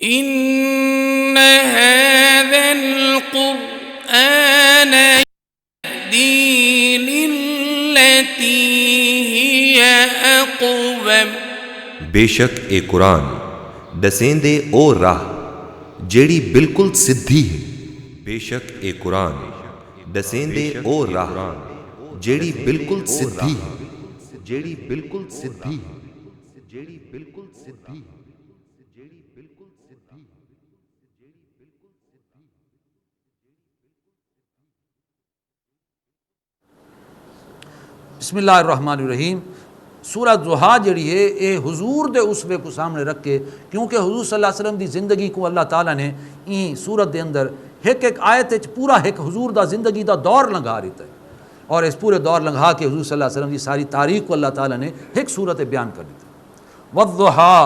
إن هذا القرآن يهدي للتي هي أقوم بے شک اے قرآن دسیں دے او راہ جیڑی بالکل سدھی ہے. بے شک اے قرآن دسیں دے او راہ جیڑی بالکل سدھی ہے. جیڑی بالکل سدھی ہے. جیڑی بالکل سدھی ہے. بسم اللہ الرحمن الرحیم. سورہ ضحیٰ جڑی ہے یہ حضور دے اسوے کو سامنے رکھ کے، کیونکہ حضور صلی اللہ علیہ وسلم دی زندگی کو اللہ تعالیٰ نے این سورت دے اندر ایک آیت پورا ایک حضور دا زندگی دا دور لنگھا رہتا ہے، اور اس پورے دور لنگھا کے حضور صلی اللہ علیہ وسلم دی ساری تاریخ کو اللہ تعالیٰ نے ایک سورت بیان کر دیتا ہے. والضحیٰ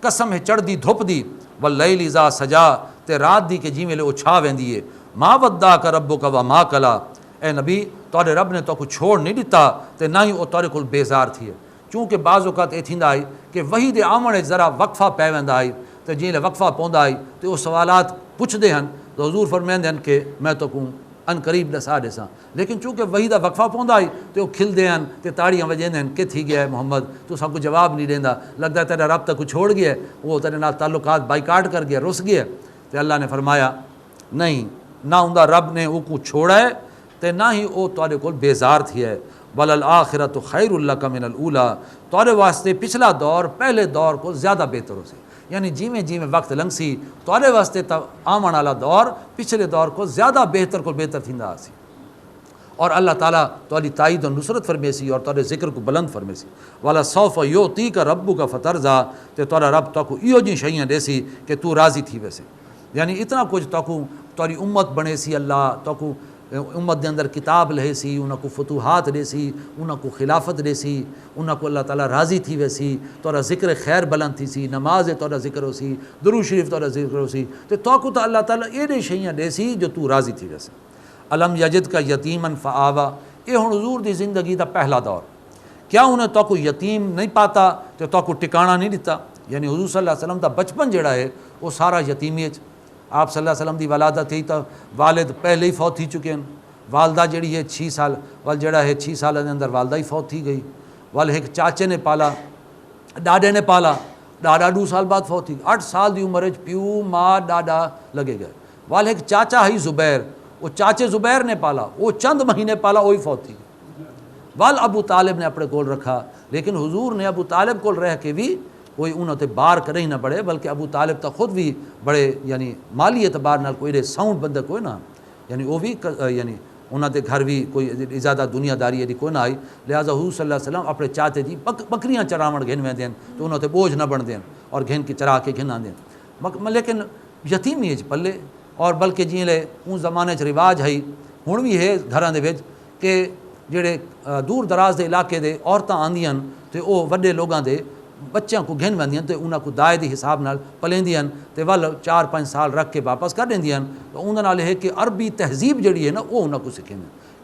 قسم ہے چڑھ دی دھپ دی، واللیل اذا سجا تے رات دی کہ جی ویلے اچھا ویندی ہے. ما ودعک ربک وما قلی، اے نبی تورے رب نے تو کو چھوڑ نہیں دیتا تے نہ ہی وہ تورے کو بیزار تھی ہے. چونکہ بعض اوقات یہ تھیندا ہے کہ وحی دے آمنے ذرا وقفہ پی ویندا ہے، تے جیلے وقفہ پوندا ہے تے وہ سوالات پوچھدے ہن تو حضور فرمیندے ہن کہ میں تو کو ان قریب دسا ڈیساں. لیکن چونکہ وحی دا وقفہ پوندا ہے تے وہ کھلدے ہن تے تاڑیاں وجیندے ہن کہ تھی گیا ہے محمد، تو سب کو جواب نہیں دیندا، لگدا ہے تیرا رب تک کو چھوڑ گیا ہے، وہ تیرے نال تعلقات بائیکاٹ کر گیا، رس گیا. تے اللہ نے فرمایا نہیں، نہ اوندا رب نے وہ کو چھوڑا ہے تے نہ ہی وہ تواڈے کول بیزار تھی ہے. وَلَلْآخِرَةُ خَيْرٌ لَكَ مِنَ الْأُولَىٰ، تواڈے واسطے پچھلا دور پہلے دور کو زیادہ بہتر ہو سی. یعنی جیویں جیویں وقت لنگ سی تواڈے واسطے آمن والا دور پچھلے دور کو زیادہ بہتر تھیندا سی. اور اللہ تعالیٰ تواڈی تائید و نصرت فرمے سی اور تواڈے ذکر کو بلند فرمے سی. وَلَسَوْفَ يُعْطِيكَ رَبُّكَ فَتَرْضَىٰ، تے تواڈا رب تو کو ایو جی شیاں دے سی کہ تو راضی تھی ویسے. یعنی اتنا کچھ تو کو تواڈی امت بنے سی، اللہ تو کو امت دے اندر کتاب لہے سی، انہاں کو فتوحات دے سی، انہاں کو خلافت دے سی، انہاں کو اللہ تعالیٰ راضی تھی ویسی. تورا ذکر خیر بلند تھی سی، نماز تورا ذکر ہو سی، درود شریف تورا ذکر ہو سی، تو کو تو اللہ تعالیٰ یہ شیاں دے سی جو تو راضی تھی ویسے. الم یجد کا یتیمن فآوا، یہ ہن حضور دی زندگی دا پہلا دور. کیا انہیں تو کو یتیم نہیں پاتا تو کو ٹکانا نہیں دیتا. یعنی حضور صلی اللہ علیہ وسلم دا بچپن جڑا ہے وہ سارا یتیمی. آپ صلی اللہ علیہ وسلم دی ولادت تھی تو والد پہلے ہی فوت تھی چکے ہیں. والدہ جڑی ہے 6 سال وال جڑا ہے 6 سال دے اندر والدہ ہی فوت تھی گئی. وال ایک چاچے نے پالا، ڈاڈے نے پالا، ڈاڈا 2 سال بعد فوت تھی. 8 سال دی عمر پیو ماں ڈاڈا لگے گئے. وال ایک چاچا ہی زبیر، وہ چاچے زبیر نے پالا، وہ چند مہینے پالا وہی فوت تھی. وال ابو طالب نے اپنے کول رکھا، لیکن حضور نے ابو طالب کول رہ کے بھی کوئی انہوں تے بار کرے ہی نہ پڑے، بلکہ ابو طالب تو خود بھی بڑے یعنی مالی اعتبار نال کوئی ساؤنڈ بندہ کوئی نہ، یعنی وہ بھی یعنی انہوں دے گھر بھی کوئی زیادہ دنیا داری دی کوئی نہ آئی. لہٰذا حضور صلی اللہ علیہ وسلم اپنے چاہتے جی بکریاں چراوڑ گھن ویندے ہیں تو انہوں تے بوجھ نہ بن دین اور گھن کے چرا کے گھن آندے. لیکن یتیمی پلے، اور بلکہ جی لے ان زمانے چ رواج ہے ہن بھی ہے گھراں دے وچ کہ جڑے دور دراز دے علاقے دے عورتاں آندیاں تے او وڈے لوگاں دے بچیاں کو گھن ویندیاں تے انہاں کو دائے دی حساب نال پلیندیاں تے ول 4-5 سال رکھ کے واپس کر دیندیاں. تو انہاں نال ہے کہ عربی تہذیب جڑی ہے نا وہ انہاں کو سکھیں،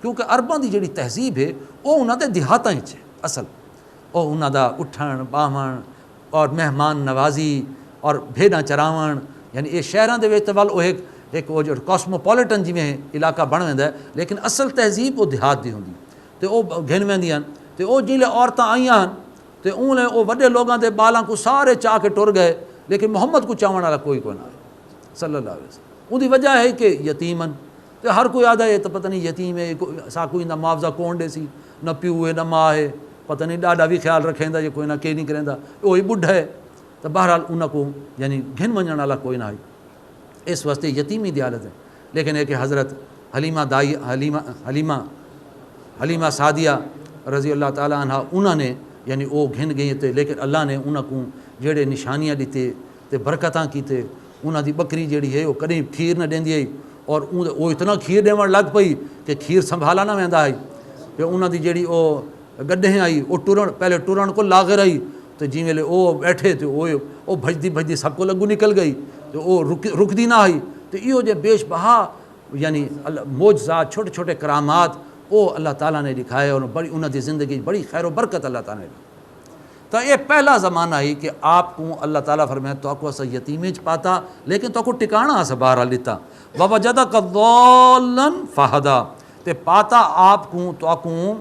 کیونکہ عرباں دی جڑی تہذیب ہے وہ انہاں دے دیہاتاں وچ ہے اصل. او انہاں دا اٹھن باہن اور مہمان نوازی اور بھیڑاں چراون، یعنی یہ شہراں دے وچ ول ایک وہ جو کاسموپولیٹن جویں علاقہ بن ویندا ہے، لیکن اصل تہذیب وہ دیہات دی ہوندی. تے او گھن ویندیاں تے او جیلے عورتاں آئیاں تے انہیں وہ وڈے لوگاں دے بالاں کو سارے چاہ کے ٹر گئے، لیکن محمد کو چاہن والا کوئی نہ آئے صلی اللہ علیہ وسلم. ان دی وجہ ہے کہ یتیمن تے ہر کوئی آدھا ہے تو پتہ نہیں یتیم ہے سا کوئی نہ معاوضہ کون دے سی، نہ پیو ہے نہ ماں ہے، پتہ نہیں ڈاڈا بھی خیال رکھیندا یہ کوئی نہ کہ نہیں کریندا، وہی بڈھا ہے. تو بہرحال انہاں کو یعنی گھن ونجن والا کوئی نہ آئی، اس واسطے یتیمی دی حالت ہے. لیکن ہے کہ حضرت حلیمہ سعدیہ رضی اللہ تعالیٰ عنہ انہوں نے یعنی وہ گھن گئی تے، لیکن اللہ نے انہاں کو جڑے نشانیاں دیتے تے برکتاں کیتے. انہاں دی بکری جڑی ہے وہ کدیں کھیر نہ دیندی ہے، اور وہ اتنا کھیر دیون لگ پئی کہ کھیر سنبھالا نہ ویندا ہے. کہ انہاں دی جڑی وہ گڈھیں آئی وہ پہلے ٹرن کو لاغر آئی تو جی ویلے وہ بیٹھے تو وہ بھجدی سب کو لگو نکل گئی تو وہ رکدی نہ آئی. تو یہ جو بیش بہا یعنی معجزات چھوٹے چھوٹے کرامات وہ اللہ تعالیٰ نے دکھائے، اور بڑی انہوں دی زندگی بڑی خیر و برکت اللہ تعالیٰ نے. تو یہ پہلا زمانہ ہی کہ آپ کو اللہ تعالیٰ فرمایا تو کو اسا یتیمی پاتا لیکن تو کو ٹکانا اسا بہرحال لیتا ووجدک ضالا فہدا تے پاتا آپ کو تو کو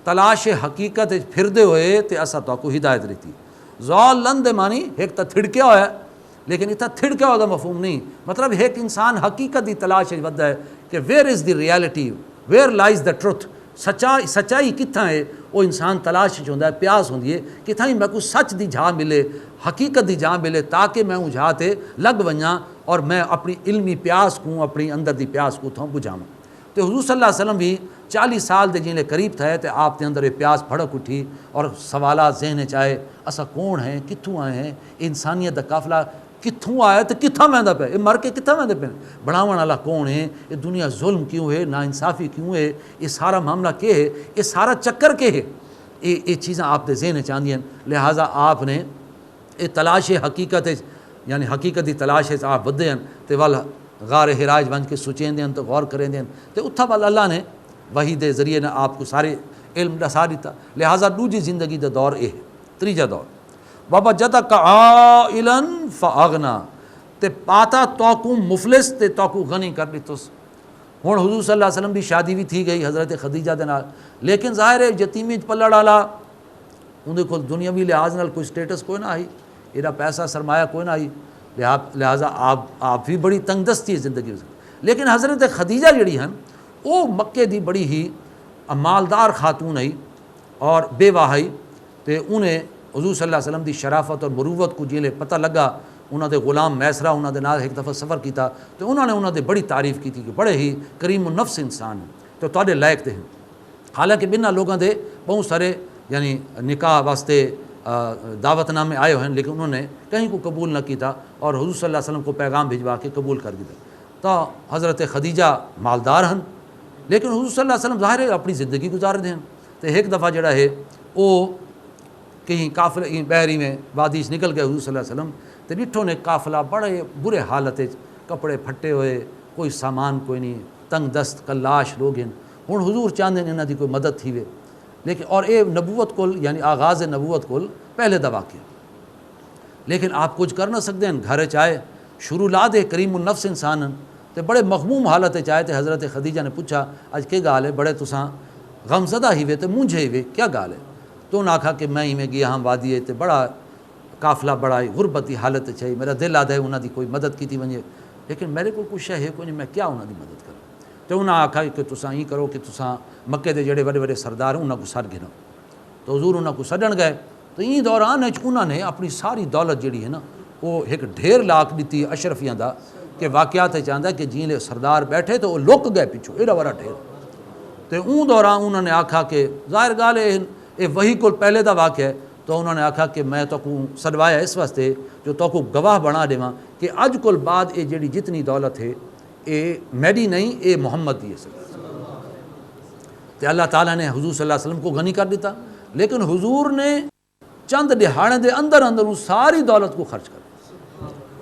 تلاش حقیقت پھردے ہوئے تے اسا تو کو ہدایت دیتی ضالن دے معنی ایک تا تھڑکیا ہوا ہے لیکن اتنا تھڑکیا ہوا دا مفہوم نہیں مطلب ایک انسان حقیقت دی تلاش ودا ہے کہ where is the reality where لائز the truth سچائی کتھاں ہے وہ انسان تلاش ہوندا ہے پیاس ہوندی ہے کتھاں ہی میں کو سچ دی جھا ملے حقیقت دی جھا ملے تاکہ میں جھا تے لگ ونجاں اور میں اپنی علمی پیاس کو اپنی اندر دی پیاس کو تھوں بجھاواں تو حضور صلی اللہ علیہ وسلم بھی 40 سال دے جیلے قریب تھے تے آپ دے اندر یہ پیاس پھڑک اٹھی اور سوالات ذہن چائے اسا کون ہیں کتھوں آئے ہیں انسانیت دا قافلہ کتھوں آیا تو کتھاں ویندا پیا یہ مر کے کتھاں ویندے پے بڑھاون والا کون ہے یہ دنیا ظلم کیوں ہے ناانصافی کیوں ہے یہ سارا معاملہ کیا ہے یہ سارا چکر کیا ہے یہ چیزاں آپ دے ذہن چاندیاں لہٰذا آپ نے یہ تلاش حقیقت یعنی حقیقت دی تلاش آپ ودے ہیں تے ول غار حراج ونج کے سوچیں دیں تو غور کریں دیں تے اتھا وال اللہ نے وحی دے ذریعے نے آپ کو سارے علم دسا دیتا لہٰذا دوجی زندگی دا دور یہ ہے تریجا دور ووجدک عائلا فاغنا تے پاتا تو کو مفلس تے تو کو غنی کر دیتس ہن حضور صلی اللہ علیہ وسلم دی شادی بھی تھی گئی حضرت خدیجہ دے نال لیکن ظاہر ہے یتیمی پلڑ والا اندے کول دنیاوی لحاظ نال کوئی سٹیٹس کوئی نہ آئی ایڈا پیسہ سرمایہ کوئی نہ آئی لہٰذا آپ بھی بڑی تنگ دستی ہے زندگی لیکن حضرت خدیجہ جڑی ہیں وہ مکے دی بڑی ہی مالدار خاتون آئی اور بیوہ آئی تے انہیں حضور صلی اللہ علیہ وسلم دی شرافت اور مروت کو جیلے پتہ لگا انہوں دے غلام میسرہ انہوں دے نال ایک دفعہ سفر کیتا تو انہوں نے انہوں دے بڑی تعریف کی تھی کہ بڑے ہی کریم النفس انسان ہیں تو تواڈے لائق دے ہیں حالانکہ بنا لوگوں دے بہت سارے یعنی نکاح واسطے دعوت نامے آئے ہوئے ہیں لیکن انہوں نے کہیں کو قبول نہ کیتا اور حضور صلی اللہ علیہ وسلم کو پیغام بھجوا کے قبول کر دیا تو حضرت خدیجہ مالدار ہیں لیکن حضور صلی اللہ علیہ وسلم ظاہر ہے اپنی زندگی گزار دیں تو ایک دفعہ جڑا ہے وہ کہیں قافلے بحری میں وادی سے نکل گئے حضور صلی اللہ علیہ وسلم تو ڈٹھوں نے قافلہ بڑے برے حالت کپڑے پھٹے ہوئے کوئی سامان کوئی نہیں تنگ دست کلاش لوگ ہیں ہن حضور چاہتے ہیں انہاں دی کوئی مدد تھی وے لیکن اور اے نبوت کول یعنی آغاز نبوت کول پہلے دا واقعہ لیکن آپ کچھ کر نہ سکتے ہیں گھر چائے شروع لا دے کریم النفس انسان تے بڑے مغموم حالت چائے تے حضرت خدیجہ نے پوچھا اج کے گال ہے بڑے تساں غم زدہ ہی وے تے مونجھے ہی وے کیا گال ہے تو انہاں آکھا کہ میں ہی میں گیا ہاں وادی تے بڑا قافلہ بڑا غربتی حالت چاہیے میرا دل آدھا ہے انہاں دی کوئی مدد کیتی ونجے لیکن میرے کو کچھ ہے کوئی نہیں میں کیا انہاں دی مدد کروں تو انہاں آکھا کہ تساں ہی کرو کہ تساں مکے دے جڑے بڑے بڑے سردار انہاں کو سر گنو تو حضور انہاں کو سڈن گئے تو این دوران انہاں نے اپنی ساری دولت جڑی ہے نا وہ ایک ڈھیر لاکھ دیتی اشرفیاں دا کہ واقعات چاہتا ہے کہ جیلے سردار بیٹھے تو وہ لک گئے پیچھو ایڈا بڑا ڈھیر تو اون دوران انہوں نے آکھا کہ ظاہر گال ہے یہ وہی کو پہلے دا واقعہ ہے تو انہوں نے آکھا کہ میں تو کو سدوایا اس واسطے جو تو کو گواہ بنا دیواں کہ اج کل بعد یہ جڑی جتنی دولت ہے یہ میری نہیں یہ محمد دی ہے تو اللہ تعالیٰ نے حضور صلی اللہ علیہ وسلم کو غنی کر دیتا لیکن حضور نے چند دہاڑے دے اندر اندر ساری دولت کو خرچ کر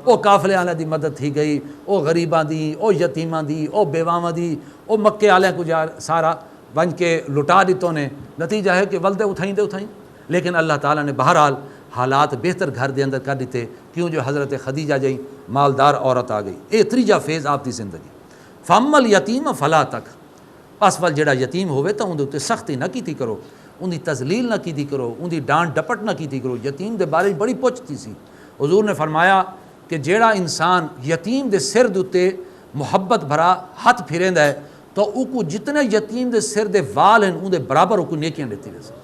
وہ قافلے والے دی مدد تھی گئی وہ غریباں دی وہ یتیماں دی وہ بیواواں دی وہ مکے والے کو سارا بن کے لٹا دیتوں نے نتیجہ ہے کہ ولدے اٹھائیں لیکن اللہ تعالیٰ نے بہرحال حالات بہتر گھر دے اندر کر دیتے کیوں جو حضرت خدیجہ جائیں مالدار عورت آ گئی یہ تریجا فیز آپ دی زندگی فامل یتیم فلا تک پس ول جڑا یتیم ہوئے تو اندر سختی نہ کیتی کرو ان دی تذلیل نہ کیتی کرو ان دی ڈانٹ ڈپٹ نہ کیتی کرو یتیم دے بارے بڑی پوچھتی سی حضور نے فرمایا کہ جیڑا انسان یتیم دے سر دوتے محبت بھرا ہاتھ پھیریندا ہے تو او کو جتنے یتیم دے سر دے وال ہیں ان دے برابر او کو نیکیاں دیتی رہے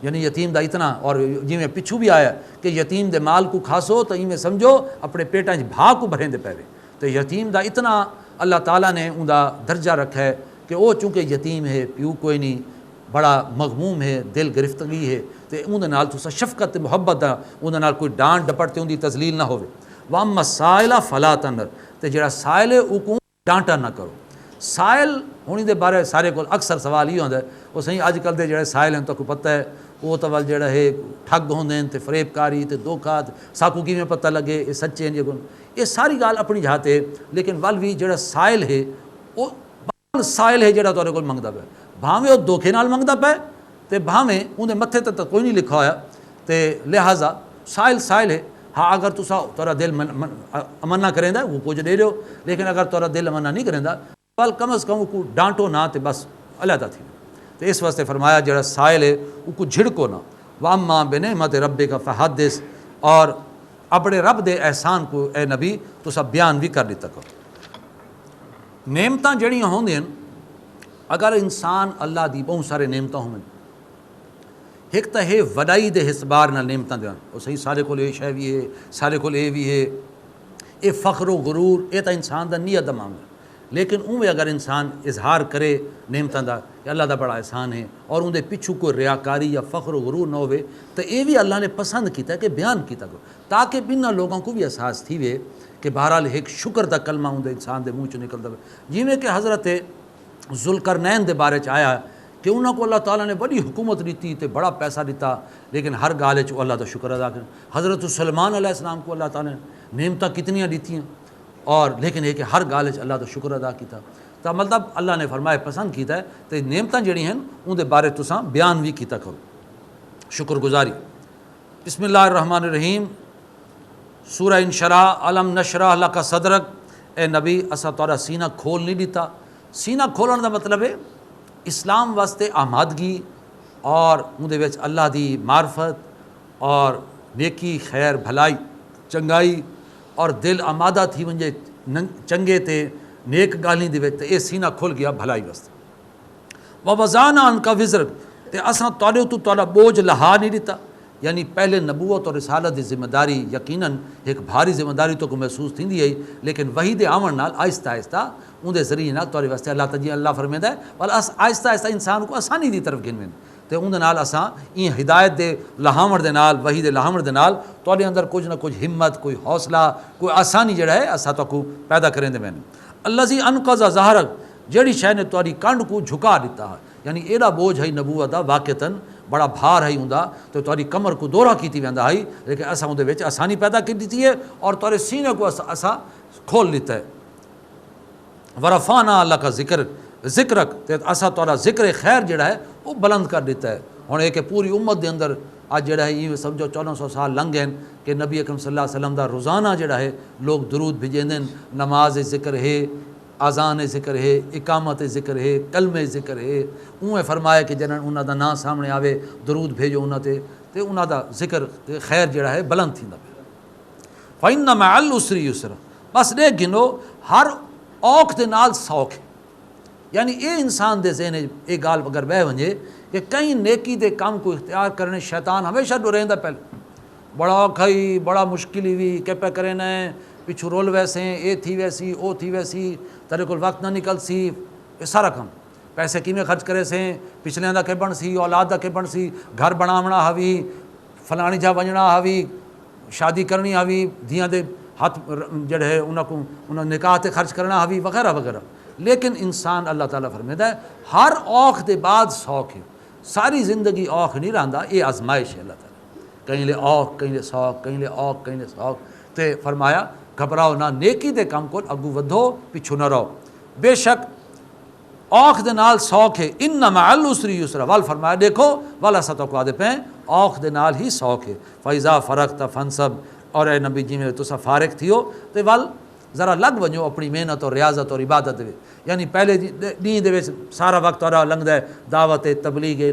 یعنی یتیم دا اتنا اور جی میں پچھو بھی آیا کہ یتیم دے مال کو کھاسو تو میں سمجھو اپنے پیٹاں بھا کو بھریں دے پہوے تو یتیم دا اتنا اللہ تعالیٰ نے ان دا درجہ رکھا ہے کہ وہ چونکہ یتیم ہے پیو کوئی نہیں بڑا مغموم ہے دل گرفتگی ہے تو اندر نال تو شفقت محبت دا اندر نال کوئی ڈانٹ ڈپٹ تے ان دی تذلیل نہ ہوئے وَأَمَّا السَّائِلَ فَلَا تَنْهَرْ تے جڑا سائل ہے او کو ڈانٹا نہ کرو سائل ہونی دے بارے سارے کو اکثر سوال یہ ہوتا ہے وہ صحیح اج کل دے جڑے سائل ہیں تو کو پتہ ہے وہ تو ول جڑا ہے ٹھگ ہوندے ہیں تے فریب کاری تے دھوکا ساکو کیویں پتہ لگے یہ سچے ہیں یہ ساری گال اپنی جاتے لیکن ول بھی جڑا سائل ہے وہ سائل ہے جڑا تہاڈے کول منگدا پیا بھاویں وہ دھوکے نال منگدا پیا تے بھاویں اون دے متھے تے کوئی نہیں لکھا ہویا تے لہٰذا سائل ہے ہاں اگر تسا تورا دل امنا کریں وہ کچھ دے رہے ہو، لیکن اگر تورا دل امنا نہیں کریں بل کم از کم کو ڈانٹو نہ تے بس علیحدہ تھی. تو اس واسطے فرمایا جڑا سائل ہے وہ کو جھڑکو نہ. واما بنعمت ربک فحدث، اور اپنے رب دے احسان کو اے نبی تسا بیان بھی کر دیتا کرو. نعمتاں جڑیاں ہوندیاں اگر انسان اللہ دی بہت سارے نعمتاں ہوں، ایک تو ہے وڈائی دے حسبار نہ نعمتاں دیاں، وہ صحیح سارے کو یہ شے بھی ہے، سارے کو یہ بھی ہے، یہ فخر و غرور یہ تو انسان دا نیت دا معاملہ. لیکن اوے اگر انسان اظہار کرے نعمتاں دا کہ اللہ دا بڑا احسان ہے اور اون دے پچھو کوئی ریاکاری یا فخر و غرور نہ ہوئے، تو یہ بھی اللہ نے پسند کیتا ہے کہ بیان کیتا کرو، تاکہ بنا لوگوں کو بھی احساس تھی وے کہ بہرحال ایک شکر دا کلمہ اون دے انسان دے منہ چوں نکلدا ہے. جویں کہ حضرت ذوالقرنین دے بارے چ آیا کہ انہوں کو اللہ تعالیٰ نے بڑی حکومت دیتی تے بڑا پیسہ دیتا، لیکن ہر گال وچ اللہ دا شکر ادا کریں. حضرت سلیمان علیہ السلام کو اللہ تعالیٰ نے نعمتاں کتنیاں دیتی ہیں، اور لیکن یہ کہ ہر گال وچ اللہ دا شکر ادا کیتا. تو مطلب اللہ نے فرمایا پسند کیتا ہے تے نعمتاں جڑی ہیں ان دے بارے تساں بیان بھی کیتا کرو، شکر گزاری. بسم اللہ الرحمن الرحیم. سورہ انشراح. علم نشرح لک صدرک، اے نبی اساں تہاڈا سینہ کھول نہیں دیتا. سینہ کھولن دا مطلب ہے اسلام واسطے آمادگی اور اندے وچ اللہ دی معرفت اور نیکی خیر بھلائی چنگائی اور دل آمادہ تھی ونجے چنگے تے نیک گالیں دے وچ، تے اے سینہ کھل گیا بھلائی واسطے. ووضعنا عنک وزرک، تے اساں تہاڈے تو تہاڈا بوجھ لہا نہیں دیتا. یعنی پہلے نبوت اور رسالت دی ذمہ داری یقیناً ایک بھاری ذمہ داری تو کو محسوس تھیندی ہے، لیکن وحی دے آمن نال آہستہ آہستہ اون دے ذریعے نال تہاڈے واسطے اللہ تعالی اللہ فرمیندا ہے بل آہستہ آہستہ انسان کو آسانی دی طرف گھنویں، تے اون دے نال اساں این ہدایت دے لہاوڑ دے نال وحی دے لہاوڑ دے نال تہاڈے اندر کچھ نہ کچھ ہمت، کوئی حوصلہ، کوئی آسانی جڑا ہے اساں تو کو پیدا کریں دے. میں الذی انقض ظہرک، جڑی شے نے تہاڈی کنڈ کو جھکا دیتا ہے، یعنی ایڈا بوجھ ہے نبوت دا واقعتاً بڑا بھار ہے ہوندا تو تہاڈی کمر کو دورہ کیتی ویندا ہے، لیکن اساں اون دے وچ آسانی پیدا کی دیتی ہے اور تہاڈے سینے کو اساں کھول لیتا ہے. ورفعنا لک ذکرک، تے اساں تہاڈا ذکر خیر جڑا ہے وہ بلند کر دیتا ہے. ہن ایک پوری امت دے اندر اج جڑا ہے یہ سمجھو 1400 سال لنگ گئے کہ نبی اکرم صلی اللہ علیہ وسلم دا روزانہ جڑا ہے لوگ درود بھیجیندے، نماز ذکر ہے، اذان ذکر ہے، اقامت ذکر ہے، کلمے ذکر ہے. اوے فرمایا کہ جنہاں انہاں دا نام سامنے آوے درود بھیجو انہاں تے انہاں دا ذکر خیر جڑا ہے بلند تھیندا پیا. فإن مع العسر یسرا، بس دے گنو ہر اوکھ دے نال سوکھ. یعنی اے انسان دے ذہن اے گال اگر بہ ونجے کہ کئی نیکی دے کام کو اختیار کرنے شیطان ہمیشہ ڈریندا پہلے بڑا اوکھا ہی بڑا مشکل ہی کہ پہ کرے نہ پچھو رول ویسے اے تھی ویسی او تھی ویسی تیرے کول وقت نہ نکل سی. یہ سارا کام پیسے کیویں خرچ کرے سے، پچھلیاں دا کہ بن سی، اولاد دا کہ بن سی، گھر بناونا ہوی، فلانی جا ونجنا ہوی، شادی کرنی ہوی، دھیاں دے ہاتھ جڑے ہے انہاں کو انہاں نکاح تے خرچ کرنا ہوی وغیرہ وغیرہ. لیکن انسان اللہ تعالیٰ فرماتا ہے ہر اوکھ دے بعد سوکھ ہے. ساری زندگی اوکھ نہیں رہندا، یہ آزمائش ہے اللہ تعالیٰ. کہیں لے اوکھ، کہیں لے سوکھ، کہیں لے اوکھ، کہیں لے سوکھ. تے فرمایا گھبراؤ نہ، نیکی دے کام کو اگو ودھو پیچھو نہ رہو. بے شک اوکھ دے نال سوکھ ہے. ان مع العسر یسرا، وال فرمایا دیکھو والا ستو کو آدھے پیں اوکھ دے نال ہی سوکھ ہے. فاذا فرغت فانصب، اور اے نبی جی میں تسا فارغ تھیو تے وال ذرا لگ ونجو اپنی محنت اور ریاضت اور عبادت دے. یعنی پہلے ڈیں دے وچ سارا وقت تہاڈا لنگدا ہے دعوت تبلیغ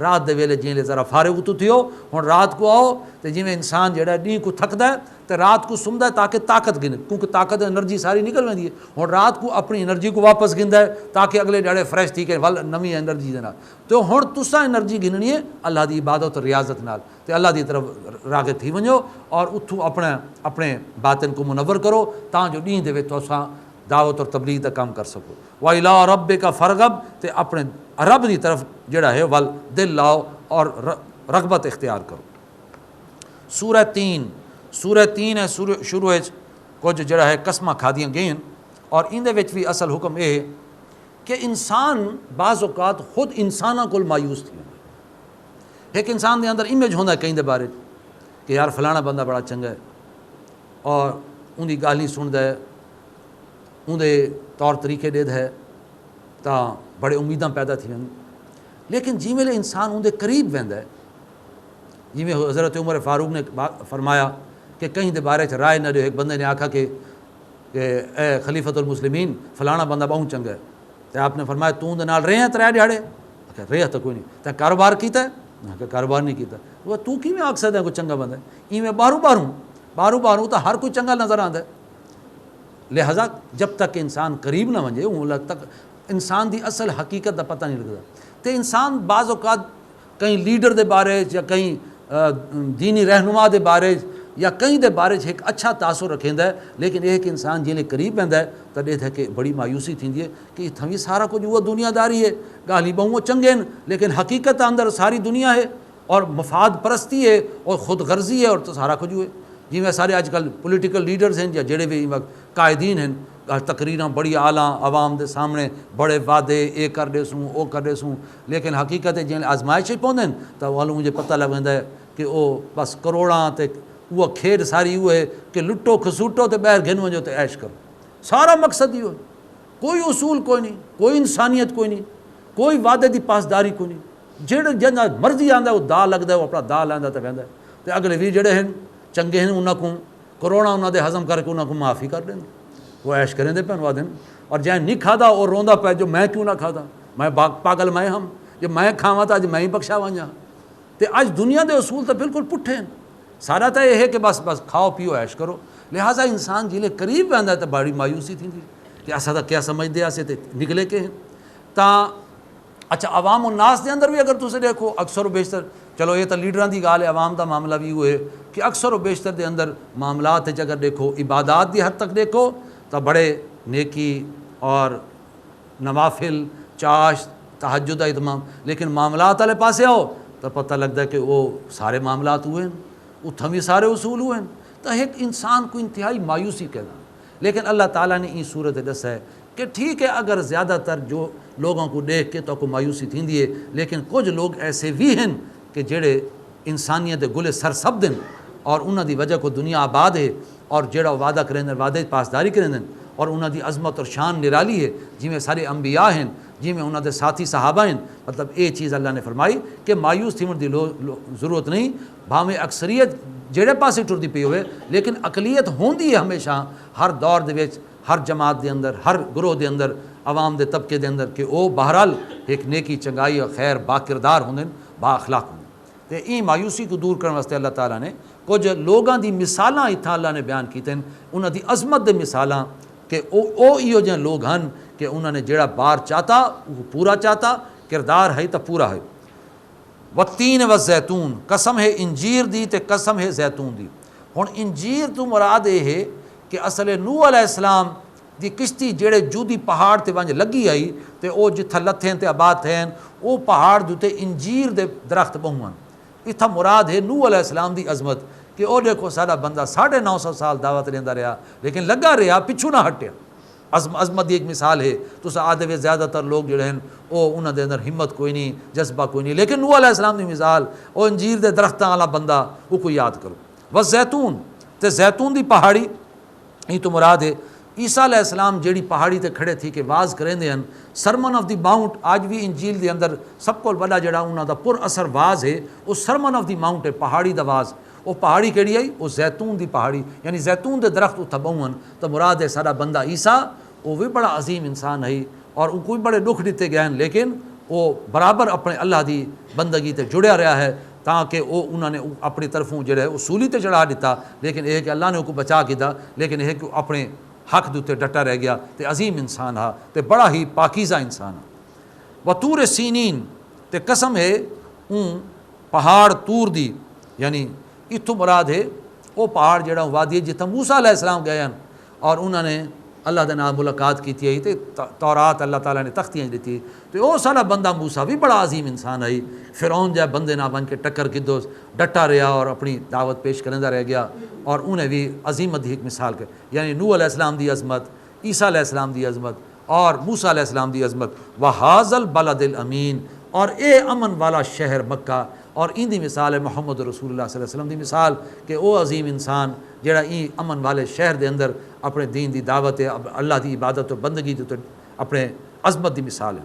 رات دے ویلے جیں ذرا فارغ تو تھیو. ہن رات کو آؤ تے جویں انسان جڑا ڈیں کو تھکدا ہے تے رات کو سمدا ہے تاکہ طاقت گنے، کیونکہ طاقت انرجی ساری نکل ویندی ہے. ہن رات کو اپنی انرجی کو واپس گندا ہے تاکہ اگلے ڈاڑے فریش تھی کہ ول نویں انرجی دے نال. تو ہن تساں انرجی گننی ہے اللہ دی عبادت اور ریاضت نال، تے اللہ دی طرف راغب تھی ونجو اور اتھوں اپنے باطن کو منور کرو تاں جو ڈیں دے وچ تساں دعوت اور تبلیغ دا کام کر سکو. وَإِلَىٰ رَبِّكَ فَارْغَب، تے اپنے رب دی طرف جڑا ہے ول دل لاؤ اور رغبت اختیار کرو. سورہ 3 ہے شروع کچھ جڑا ہے قسماں کھادیاں گئیں اور ان دے وچ بھی اصل حکم یہ ہے کہ انسان بعض اوقات خود انساناں کول مایوس تھی. ایک انسان دے اندر امیج ہوندا ہے کہیں دے بارے کہ یار فلانا بندہ بڑا چنگا ہے اور ان دی گالی سندا ہے، ان دے طور طریقے دے ہے تاں بڑے امیداں پیدا تھی وین. لیکن جی ویلے انسان ان دے قریب ویندا ہے جی میں حضرت عمر فاروق نے فرمایا کہ کہیں دے بارے چ رائے نہ دیو. ایک بندے نے آکھا کہ اے خلیفۃ المسلمین فلانا بندہ بہت چنگا ہے. تو آپ نے فرمایا تو دے نال رہے ہیں 3 دیہاڑے؟ رہا تو کوئی نہیں. تے کاروبار کیتا ہے؟ میں کہ کاروبار نہیں کیتا. وہ تو کی میں آکھ سکدا ہے کوئی چنگا بندہ ہے؟ ایویں باہروں تو ہر کوئی چنگا نظر آندا ہے. لہذا جب تک انسان قریب نہ ونجے اُن تک انسان دی اصل حقیقت دا پتہ نہیں لگدا. تے انسان بعض اوقات کہیں لیڈر دے بارے یا کہیں دینی رہنما دے بارے یا کہیں دے بارے ایک اچھا تاثر رکھیندا ہے, لیکن یہ کہ انسان جیلے قریب بہندا ہے تو دیکھتا ہے کہ بڑی مایوسی تھیندی ہے کہ اتھویں سارا کچھ وہ دنیا داری ہے, گالی بہوں چنگے ہیں, لیکن حقیقت اندر ساری دنیا ہے اور مفاد پرستی ہے اور خود غرضی ہے اور تو سارا کچھ ہوئے. جی میں سارے آج کل پولیٹیکل لیڈرز ہیں یا جڑے بھی قائدین ہیں, تقریراں بڑی اعلیٰ عوام دے سامنے بڑے وعدے اے کر دے سوں او کر دے سوں, لیکن حقیقت ہے جن آزمائش پوندے تو وہ مجھے پتہ لگ ویندا ہے کہ وہ بس کروڑاں تے وہ کھیڈ ساری وہ ہے کہ لٹو کھسوٹو تے باہر گھن ونجو تے عیش کرو. سارا مقصد یہ ہے, کوئی اصول کوئی نہیں, کوئی انسانیت کوئی نہیں, کوئی وعدے دی پاسداری کوئی نہیں. جڑا جنہ مرضی آندا ہے وہ دا لگدا ہے, وہ اپنا دا لیندا تے ویندا ہے. تے اگلے بھی جڑے ہیں چنگے ہیں انہاں کو کروڑاں انہاں دے ہضم کر کے انہاں کو معافی کر دیں, وہ عیش کریں دے پہنوا دیں. اور جائیں نہیں کھادا اور روندا پہ جو میں کیوں نہ کھادا, میں پاگل میں ہم جو میں کھاواں تا اج میں ہی بخشا ونجا. تے اج دنیا دے اصول تو بالکل پٹھے ہیں. سارا تو یہ ہے کہ بس کھاؤ پیو عیش کرو. لہٰذا انسان جیلے قریب ویندا ہے تو بڑی مایوسی تھیندی کہ اسا کیا سمجھدے اسے تے نکلے کے ہیں. تا اچھا عوام الناس دے اندر بھی اگر تسے دیکھو اکثر و بیشتر, چلو یہ تو لیڈراں دی گال ہے, عوام دا معاملہ بھی وہ ہے کہ اکثر و بیشتر دے اندر معاملات اگر دیکھو عبادات دی حد تک دیکھو تو بڑے نیکی اور نوافل چاش تہجد دا اہتمام, لیکن معاملات والے پاسے آؤ تو پتہ لگتا ہے کہ وہ سارے معاملات ہوئے ہیں, اتھاں بھی سارے اصول ہوئے ہیں. تو ایک انسان کو انتہائی مایوسی کہنا. لیکن اللہ تعالیٰ نے یہ صورت دس ہے کہ ٹھیک ہے اگر زیادہ تر جو لوگوں کو دیکھ کے تو کو مایوسی تھیندی ہے, لیکن کچھ لوگ ایسے بھی ہیں کہ جڑے انسانیت گلے سر سب دن اور انہاں دی وجہ کو دنیا آباد ہے, اور جڑا وعدہ کریں وعدے پاسداری کریں اور انہاں دی عظمت اور شان نرالی ہے, جی میں سارے انبیاء ہیں, جی میں انہاں دے ساتھی صحابہ ہیں. مطلب یہ چیز اللہ نے فرمائی کہ مایوس تھیون دی ضرورت نہیں. بھاویں اکثریت جڑے پاسے ٹردی پئی ہوئے, لیکن اقلیت ہوندی ہے ہمیشہ ہر دور دے وچ, ہر جماعت دے اندر, ہر گروہ دے اندر, عوام دے طبقے دے اندر, کہ وہ بہرحال ایک نیکی چنگائی اور خیر با کردار ہوندے, با اخلاق ہوندے. تے این مایوسی کو دور کرنے واسطے اللہ تعالیٰ نے کچھ لوگاں دی مثالاں اتھاں اللہ نے بیان کیتے ہیں, انہاں دی عظمت دے مثالاں کہ او ایو جہاں لوگ ہیں کہ انہوں نے جڑا بار چاہتا وہ پورا چاہتا, کردار ہے تو پورا ہے. والتین والزیتون, قسم ہے انجیر دی تے قسم ہے زیتون دی. ہن انجیر تو مراد یہ ہے کہ اصل نوح علیہ السلام دی کشتی جڑے جودی پہاڑ تے ونج لگی آئی تے او جتھا لتھیں تے آباد تھیں او پہاڑ دوتے انجیر دے درخت بہوان. اتھا مراد ہے نوح علیہ السلام دی عظمت کہ او دیکھو سارا بندہ 950 سال دعوت لیندا رہا, لیکن لگا رہا, پچھو نہ ہٹیا. عظمت دی ایک مثال ہے. تو آدھے وے زیادہ تر لوگ جڑے ہیں او انہاں دے اندر ہمت کوئی نہیں, جذبہ کوئی نہیں, لیکن نوح علیہ السلام دی مثال او انجیر دے درختاں والا بندہ وہ کو یاد کرو. والزیتون, تے زیتون دی پہاڑی یہ تو مراد ہے عیسیٰ علیہ السلام جیڑی پہاڑی تے کھڑے تھی کہ واز کریں دے ہیں, سرمن آف دی ماؤنٹ. آج بھی انجیل دے اندر سب کو بڑا جڑا انہاں دا پر اثر واز ہے وہ سرمن آف دی ماؤنٹ ہے, پہاڑی دا واز. وہ پہاڑی کیڑی آئی, وہ زیتون دی پہاڑی, یعنی زیتون دے درخت اتھا بہون. تو مراد ہے سارا بندہ عیسیٰ, وہ بھی بڑا عظیم انسان ہے اور ان کو بھی بڑے دکھ دیتے گئے ہیں, لیکن وہ برابر اپنے اللہ دی بندگی تے جڑیا رہا ہے تاکہ وہ انہوں نے اپنی طرفوں جڑے اصولی تے چڑھا دیتا, لیکن یہ کہ اللہ نے ان کو بچا کیتا, لیکن یہ کہ اپنے حق دوتے ڈٹا رہ گیا. تے عظیم انسان ہا, تے بڑا ہی پاکیزہ انسان ہا. وطور سینین, تے قسم ہے اون پہاڑ تور دی, یعنی اتھوں مراد ہے وہ پہاڑ جڑا وادی ہے جتھا موسیٰ علیہ السلام گئے ہیں اور انہوں نے اللہ دے نال ملاقات کی تھی, تے تورات اللہ تعالیٰ نے تختیاں دیتی. تو وہ سارا بندہ موسیٰ بھی بڑا عظیم انسان ہے. فرعون جائے بندے نہ بن کے ٹکر کی دوست ڈٹا رہا اور اپنی دعوت پیش کرندہ رہ گیا, اور انہیں بھی عظیمت ایک مثال کر, یعنی نوح علیہ السلام دی عظمت, عیسیٰ علیہ السلام دی عظمت اور موسیٰ علیہ السلام دی عظمت. وہذا البلد الامین, اور اے امن والا شہر مکہ. اور ان دی مثال ہے محمد رسول اللہ صلی اللہ علیہ وسلم دی مثال کہ او عظیم انسان جڑا این امن والے شہر دے اندر اپنے دین دی دعوت ہے, اللہ دی عبادت و بندگی دے اپنے عظمت دی مثال ہے.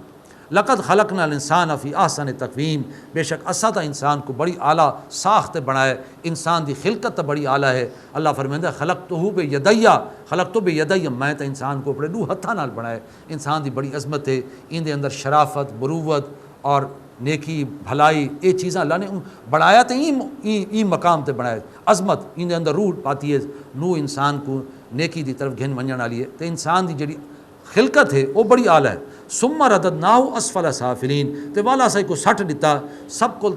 لقد خلقنا الانسان فی احسن تقویم، بے شک اسا تا انسان کو بڑی اعلیٰ ساخت بنائے، انسان دی خلقت تا بڑی اعلیٰ ہے۔ اللہ فرمائندا خلقتہ بیدیا، خلقتہ بیدیا، میں تا انسان کو اپنے دو ہتھاں نال بنائے۔ انسان دی بڑی عظمت ہے، ان دے اندر شرافت، بروت اور نیکی بھلائی، یہ چیزاں اللہ نے بڑھایا تو این مقام تے بنایا، عظمت ان دے اندر روح پاتی ہے، نو انسان کو نیکی دی طرف گھن ونجن والی ہے۔ تو انسان دی جڑی خلقت ہے وہ بڑی اعلیٰ ہے۔ ثم رددناہ اسفل سافلین، تے والا سائی کو سٹ دیتا سب کو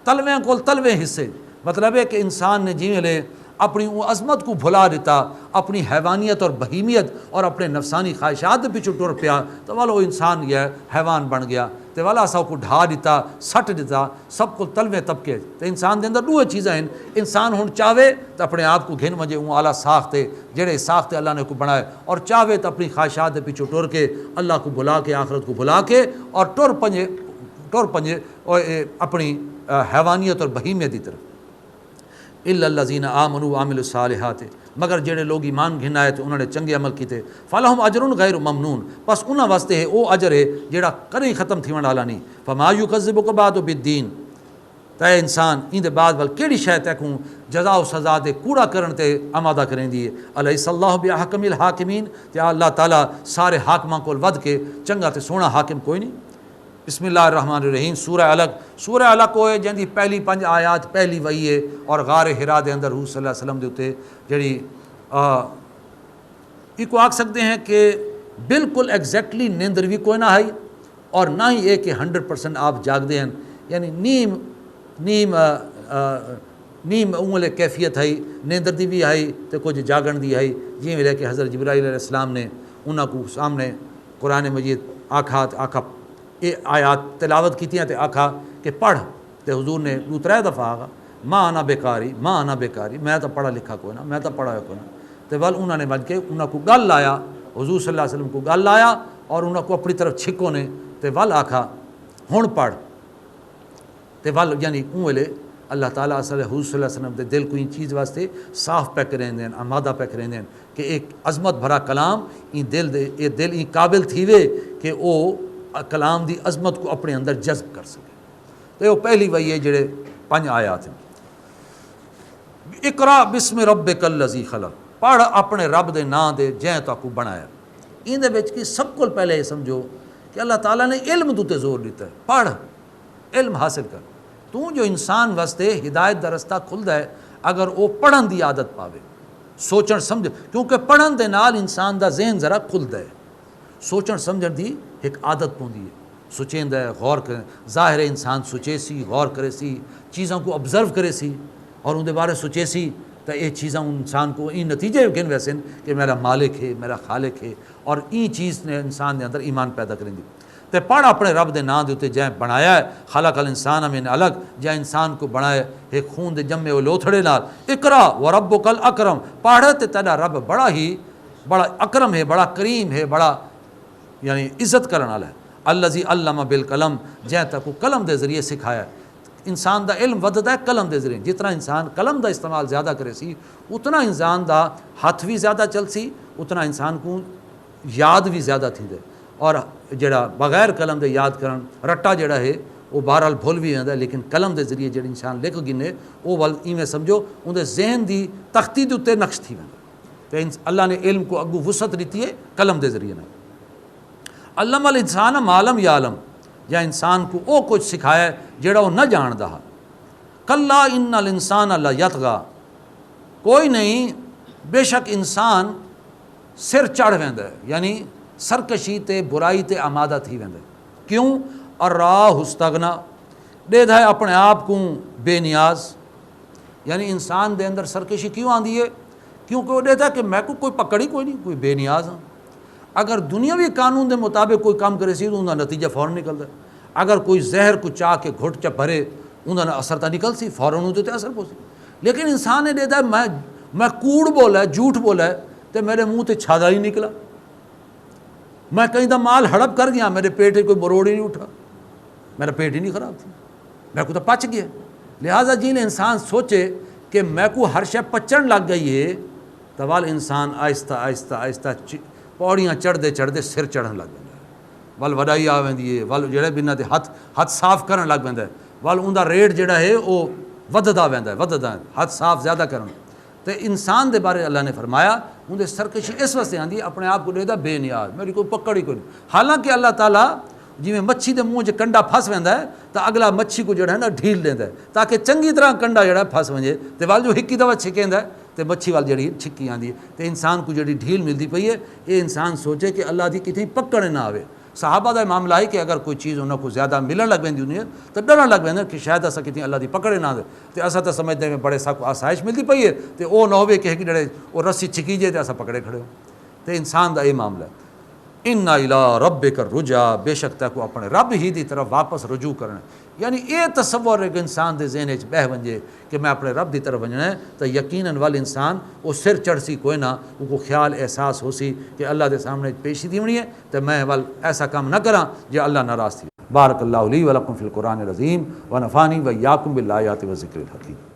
تلویں حصے، مطلب ہے کہ انسان نے جی لے اپنی وہ عظمت کو بھلا دیتا، اپنی حیوانیت اور بہیمیت اور اپنے نفسانی خواہشات پیچھے ٹر پیا، تو والا وہ انسان یہ حیوان بن گیا، تو والا سا کو ڈھا دیتا، سٹ دیتا سب کو تلویں طبقے۔ تو انسان دے اندر دو چیزیں ہیں، انسان ہن چاہے تو اپنے آپ کو گھن وجے وہ اعلیٰ ساختے جڑے ساختے اللہ نے کو بنائے، اور چاہے تو اپنی خواہشات دے پیچھے ٹر کے اللہ کو بھلا کے آخرت کو بھلا کے اور ٹر پنجے اور اپنی حیوانیت اور بہیمیت کی طرف۔ الا الذین آمنوا وعملوا الصالحات، مگر جڑے لوگ ایمان گھن آئے تو انہوں نے چنگے عمل کیتے، فلہم اجر غیر ممنون، بس انہاں واسطے ہے وہ اجر ہے جڑا کدی ختم تھیون والا نہیں۔ فما یکذبک بعد بالدین، تے انسان این دے بعد ول کیڑی شے تے کو جزا و سزا دے کوڑا کرن تے آمادہ کریں دی ہے۔ الیس اللہ بحکم الحاکمین، تے اللہ تعالیٰ سارے حاکماں کول ود کے چنگا تے سونا حاکم کوئی نہیں۔ بسم اللہ الرحمن الرحیم، سورہ علق۔ سورہ علق ہوئے جن دی پہلی 5 آیات پہلی وہی ہے، اور غار حرا دے اندر حضور صلی اللہ علیہ وسلم دے اتے جڑی کو آکھ سکتے ہیں کہ بالکل ایگزیکٹلی نیندر بھی کوئی نہ آئی، اور نہ ہی یہ کہ 100% آپ جاگ دے ہیں، یعنی نیم اونلے کیفیت ہے، نیندر دی بھی آئی تو کچھ جاگن دی آئی، جی ملے کہ حضرت جبرائیل علیہ السلام نے انہاں کو سامنے قرآن مجید آکھا یہ آیات تلاوت کی تے آکھا کہ پڑھ، تے حضور نے 2-3 دفعہ آگا ماں آنا بیکاری، ماں آنا بیکاری، میں تو پڑھا لکھا کوئی نہ، میں تو پڑھا کوئی نہ۔ تے ول انہوں نے بن کے انہوں کو گل لایا، حضور صلی اللہ علیہ وسلم کو گل لایا، اور انہوں کو اپنی طرف چھکوں نے تے ول آکھا ہن پڑھ، تے ول یعنی ویلے اللہ تعالیٰ حضور صلی اللہ علیہ وسلم دے دل کو ان چیز واسطے صاف پہ کریں دین، آمادہ پہ کریں دین کہ ایک عظمت بھرا کلام یہ دل ان قابل تھیوے کہ وہ کلام دی عظمت کو اپنے اندر جذب کر سکے۔ تو یہ پہلی وہی ہے جڑے 5 آیات ہیں۔ اقرا بسم ربک الذی خلق، پڑھ اپنے رب دے نام دے جیں تو بنایا۔ ان دے وچ کی سب کو پہلے یہ سمجھو کہ اللہ تعالیٰ نے علم دوتے زور دیتا ہے، پڑھ علم حاصل کر۔ تو جو انسان واسطے ہدایت دا رستہ کھلدا ہے اگر وہ پڑھن دی عادت پاوے، سوچن سمجھ، کیونکہ پڑھن دے نال انسان دا ذہن ذرا کھلدا ہے، سوچن سمجھن دی ایک عادت پوندی ہے، سوچیں ہے، غور کریں، ظاہر ہے انسان سوچے سی، غور کرے سی، چیزوں کو آبزرو کرے سی اور ان دے بارے سوچے سی، تو یہ چیزاں انسان کو این نتیجے گن ویسے کہ میرا مالک ہے، میرا خالق ہے، اور این چیز نے انسان دے اندر ایمان پیدا کریں دی۔ تے پڑھ اپنے رب دے نام دے اتے جائیں بنایا ہے، خلق الانسان من علق، جائیں انسان کو بنایا ایک خون دے جمے و لوتھڑے نال۔ اقرا وربک الاکرم، پڑھ تے تیرا رب بڑا اکرم ہے، بڑا کریم ہے، بڑا یعنی عزت کرنے والا ہے۔ الذی علم بالقلم، جائیں تک کو قلم دے ذریعے سکھایا ہے۔ انسان دا علم ودتا ہے قلم دے ذریعے، جتنا انسان قلم دا استعمال زیادہ کرے سی اتنا انسان دا ہاتھ بھی زیادہ چل سی، اتنا انسان کو یاد بھی زیادہ تھی دے، اور جڑا بغیر قلم دے یاد کرن رٹا جڑا ہے وہ بہرحال بھول بھی جاتا ہے، لیکن قلم دے ذریعے جڑا انسان لکھ گنے وہ ول ایویں سمجھو ان دے ذہن دی تختی دے اتنے نقش تھی ویندا۔ تو اللہ نے علم کو اگو وسعت دیتی ہے قلم دے ذریعے نہ۔ علم الانسان ما لم یعلم، یا انسان کو وہ کچھ سکھایا ہے جڑا وہ نہ جاندا۔ کلا ان الانسان لیطغی، کوئی نہیں بے شک انسان سر چڑھ ویندا ہے، یعنی سرکشی تے برائی تے آمادہ تھی ویندا ہے۔ کیوں؟ الراہ استغنا، دیکھدا ہے اپنے آپ کو بے نیاز، یعنی انسان دے اندر سرکشی کیوں آندی ہے؟ کیونکہ وہ دیکھتا ہے کہ میں کو کوئی پکڑ ہی کوئی نہیں، کوئی بے نیاز ہاں۔ اگر دنیاوی قانون دے مطابق کوئی کام کرے سی تو انہاں نتیجہ فوراً نکلتا ہے۔ اگر کوئی زہر کو چاہ کے گھٹ چا بھرے انہاں نے اثر تا نکل سی، فوراً ہوتے تے اثر پوسی۔ لیکن انسان نے دیتا ہے میں کوڑ بولا ہے، جھوٹ بولا ہے تو میرے منہ تے چھادا ہی نکلا، میں کہیں دا مال ہڑپ کر گیا، میرے پیٹ کوئی مروڑ ہی نہیں اٹھا، میرا پیٹ ہی نہیں خراب تھی، میں کو تو پچ گیا۔ لہٰذا جی نے انسان سوچے کہ میں کو ہر شے پچن لگ گئی ہے، توال انسان آہستہ آہستہ آہستہ پوڑیاں چڑھتے چڑھتے سر چڑھن لگ گیا۔ ول وڈائی آ ویندی ہے، ول جڑے بھی انہاں دے ہاتھ صاف کرن لگ پیندا ہے، ول اوندا ریٹ جڑا ہے وہ وددا ویندا ہے، وددا ہے، ہاتھ صاف زیادہ کرن۔ تے انسان دے بارے اللہ نے فرمایا اندر سرکشی اس واسطے آندی ہے اپنے آپ کو دیدا بے نیاز، میری کوئی پکڑ ہی کوئی نہیں۔ حالانکہ اللہ تعالیٰ جی میں مچھی دے منہ کنڈا پھس ویندا ہے تو اگلا مچھی کو جڑا ہے نا ڈھیل دیندا ہے تاکہ چنگی طرح کنڈا جڑا پھس ونجے، تے وال جو ہکی دفعہ چھکیندا ہے تے مچھی وال جڑی چھکی آندی ہے، تے انسان کو جڑی ڈھیل ملتی پئی ہے یہ انسان سوچے کہ اللہ دی کتنی پکڑ نہ آوے۔ صحابہ دا معاملہ ہے کہ اگر کوئی چیز انہوں کو زیادہ ملن لگ ویندی ہونی ہے تو ڈرن لگ ویندے کہ شاید اسا کتنی اللہ دی پکڑ نہ دے، تے اسا تو سمجھدے ہیں بڑے سا کو آسائش ملتی پئی ہے تے او نہ ہوے کہ جڑے او رسی چھکی جے تے اسا پکڑے کھڑے ہو، تے انسان دا یہ معاملہ ہے۔ ان الی ربک الرجا، بے شک تے کو اپنے رب ہی دی طرف واپس رجوع کرنا، یعنی یہ تصور ایک انسان دے ذہن وچ بہ ونجے کہ میں اپنے رب دی طرف ونجنا ہے تو یقیناً وال انسان وہ سر چڑھ سی کوئی نہ، وہ کو خیال احساس ہو سی کہ اللہ دے سامنے پیشی دیونی ہے تو میں وال ایسا کام نہ کراں جو اللہ ناراض تھی۔ بارک اللہ لی ولکم فی القرآن العظیم ونفعنی وایاکم بالآیات والذکر الحکیم۔